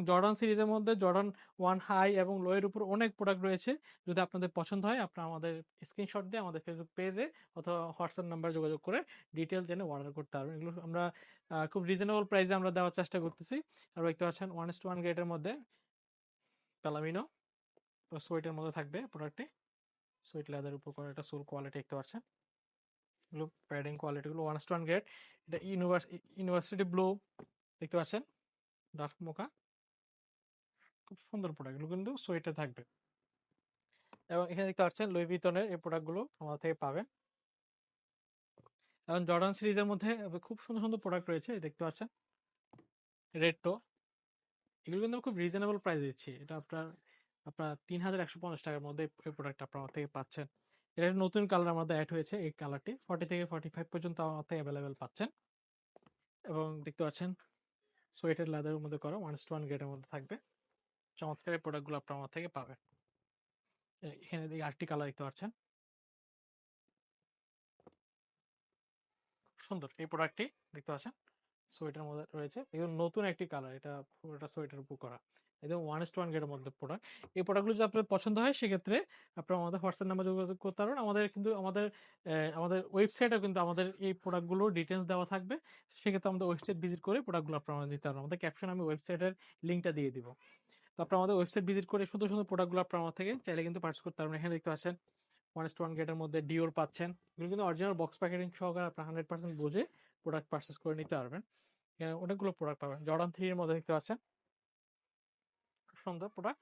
Jordan সিরিজের মধ্যে Jordan 1 high এবং লো এর উপর অনেক প্রোডাক্ট রয়েছে। যদি আপনাদের পছন্দ হয় আপনারা আমাদের স্ক্রিনশট দিয়ে আমাদের ফেসবুক পেজে অথবা হোয়াটসঅ্যাপ নাম্বারে যোগাযোগ করে ডিটেইলস জেনে অর্ডার করতে পারবেন। এগুলো আমরা খুব রিজনেবল প্রাইসে আমরা দেওয়ার চেষ্টা করতেছি। আর দেখতে পাচ্ছেন 1:1 গ্রেডের মধ্যে প্যালামিনো সোয়েটের মধ্যে থাকবে প্রোডাক্টটি। সুইট লেদারের উপর করা একটা সোল কোয়ালিটি দেখতে পাচ্ছেন। এগুলো প্যাডিং কোয়ালিটিগুলো 1:1 গ্রেড। এটা ইউনিভার্সিটি ব্লু দেখতে পাচ্ছেন, ডার্ক মোকা, খুব সুন্দর প্রোডাক্ট। এগুলো কিন্তু সোয়েটে থাকবে। এবং এখানে দেখতে পাচ্ছেন লুই ভিতনের এই প্রোডাক্টগুলো আমাদের থেকে পাবেন। এবং জর্ডান সিরিজের মধ্যে খুব সুন্দর সুন্দর প্রোডাক্ট রয়েছে, দেখতে পাচ্ছেন রেডটো। এগুলো কিন্তু খুব রিজনেবল প্রাইস দিচ্ছি। এটা আপনার আপনার 3150 টাকার মধ্যে এই প্রোডাক্ট আপনার আমার থেকে পাচ্ছেন। এটা একটা নতুন কালার আমাদের অ্যাড হয়েছে, এই কালারটি 40 থেকে 45 পর্যন্ত আমার থেকে অ্যাভেলেবেল পাচ্ছেন। এবং দেখতে পাচ্ছেন সোয়েটার লেদারের মধ্যে করা 1:1 গ্রেডের মধ্যে থাকবে। চমৎকার এই প্রোডাক্টগুলো আপনার আমার থেকে পাবেন। এখানে এই আরেকটি কালার দেখতে পাচ্ছেন, খুব সুন্দর এই প্রোডাক্টটি দেখতে পাচ্ছেন সোয়েটার মধ্যে রয়েছে। এগুলো নতুন একটি কালার, এটা পুরোটা সোয়েটার উপর করা, একদম 1:1 গ্রেডের মধ্যে প্রোডাক্ট। এই প্রোডাক্টগুলো যদি আপনার পছন্দ হয় সেক্ষেত্রে আপনারা আমাদের হোয়াটসঅ্যাপ নাম্বার যোগাযোগ করতে পারবেন। আমাদের কিন্তু আমাদের ওয়েবসাইটে কিন্তু আমাদের এই প্রোডাক্টগুলো ডিটেলস দেওয়া থাকবে। সেক্ষেত্রে আমাদের ওয়েবসাইট ভিজিট করে প্রোডাক্টগুলো আপনারা নিতে পারবেন। আমাদের ক্যাপশনে আমি ওয়েবসাইটের লিঙ্কটা দিয়ে দিব। তো আপনারা আমাদের ওয়েবসাইট ভিজিট করে সুন্দর সুন্দর প্রোডাক্টগুলো আপনারা আমার থেকে চাইলে কিন্তু পারচেজ করতে পারবেন। এখানে দেখতে পাচ্ছেন 1:1 গ্রেডের মধ্যে ডিওর পাচ্ছেন। এগুলো কিন্তু অরিজিনাল বক্স প্যাকেটিং সহকারে আপনার 100% বুঝে প্রোডাক্ট পারচেজ করে নিতে পারবেন। এখানে অনেকগুলো প্রোডাক্ট পাবেন। জর্ডান 3 এর মধ্যে দেখতে পাচ্ছেন, খুব সুন্দর প্রোডাক্ট।